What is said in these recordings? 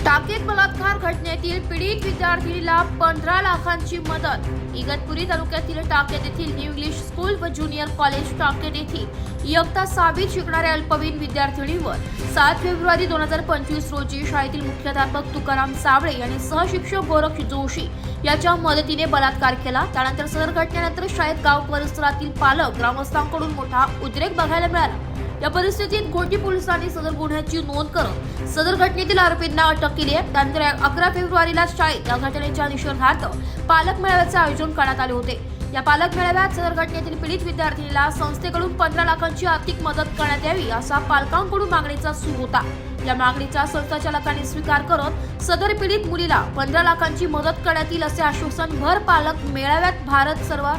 टाकेत बलात्कार घटनेतील पीडित विद्यार्थिनीला 15 लाखांची मदत। इगतपुरी तालुक्यातील टाकेत येथील न्यू इंग्लिश स्कूल व ज्युनियर कॉलेज टाकेत येथील इयत्ता 6वीत शिकणाऱ्या अल्पवयीन विद्यार्थिनीवर 7 फेब्रुवारी 2025 रोजी शाळेतील मुख्याध्यापक तुकाराम साबळे यांनी सहशिक्षक गोरख जोशी याच्या मदतीने बलात्कार केला। त्यानंतर सदर घटनेनंतर शाळेत गाव परिसरातील पालक ग्रामस्थांकडून मोठा उद्रेक बघायला मिळाला। या परिस्थितीत घोटी पोलिसांनी सदर गुन्ह्याची नोंद करत सदर घटनेतील आरोपींना अटक केली आहे। त्यानंतर 11 फेब्रुवारीला शाळेत या घटनेच्या निषेधार्थ पालक मेळाव्याचे आयोजन करण्यात आले होते। या पालक मेळाव्यात सदर घटनेतील पीडित विद्यार्थिनीला संस्थेकडून 15 लाखांची आर्थिक मदत करण्यात यावी असा पालकांकडून मागणीचा सूर होता। या मागणीचा संस्थाचालकांनी स्वीकार करत सदर पीडित मुलीला 15 लाखांची मदत करण्यात येईल असे आश्वासन भर पालक मेळाव्यात भारत सर्व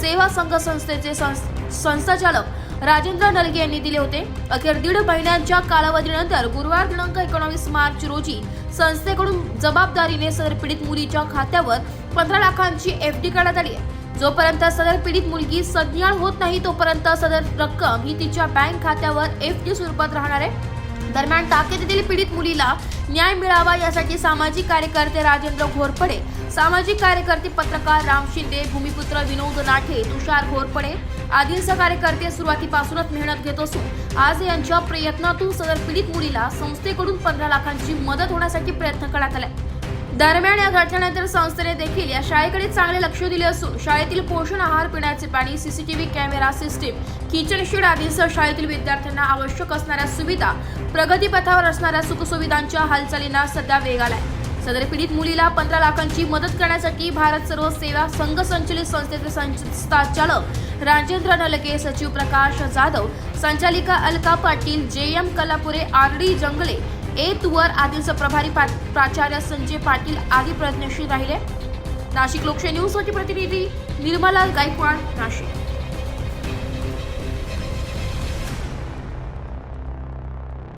सेवा संघ संस्थेचे संस्थाचालक राजेंद्र नलगे यांनी दिले होते। अखेर 1.5 महिन्यांच्या कालावधीनंतर गुरुवार दिनांक 19 मार्च रोजी संस्थेकडून जबाबदारीने सदर पीडित मुलीच्या खात्यावर 15 लाखांची एफडी करण्यात आली आहे। जोपर्यंत सदर पीडित मुलगी सज्ञान होत नाही तोपर्यंत सदर रक्कम ही तिच्या बँक खात्यावर एफडी स्वरूपात राहणार आहे। दरम्यान टाकेत येथील पीडित मुलीला न्याय मिळावा यासाठी सामाजिक कार्यकर्ते राजेंद्र घोरपडे, सामाजिक कार्यकर्ते पत्रकार राम शिंदे, भूमिपुत्र विनोद नाठे, तुषार घोरपडे आदींसह कार्यकर्ते सुरुवातीपासूनच मेहनत घेत असून आज यांच्या प्रयत्नातून सदर पीडित मुलीला संस्थेकडून 15 लाखांची मदत होण्यासाठी प्रयत्न करण्यात आले। दरम्यान या घटनेनंतर संस्थेने देखील या शाळेकडे चांगले लक्ष दिले असून शाळेतील पोषण आहार, पिण्याचे पाणी, CCTV camera system, kitchen shed आदींसह शाळेतील विद्यार्थ्यांना आवश्यक असणाऱ्या सुविधा, प्रगतीपथावर असणाऱ्या सुखसुविधांच्या हालचालींना सध्या वेग आलाय। सदर पीडित मुलीला 15 लाखांची मदत करण्यासाठी भारत सर्व सेवा संघ संचलित संस्थेचे संस्थाचालक राजेंद्र नलगे, सचिव प्रकाश जाधव, संचालिका अलका पाटील, JM कलापुरे, RD जंगले, तुवर आदींसह प्रभारी प्राचार्य संजय पाटील आदी प्रयत्नशील राहिले। नाशिक लोकशाही न्यूज साठी प्रतिनिधी निर्मला गायकवाड, नाशिक।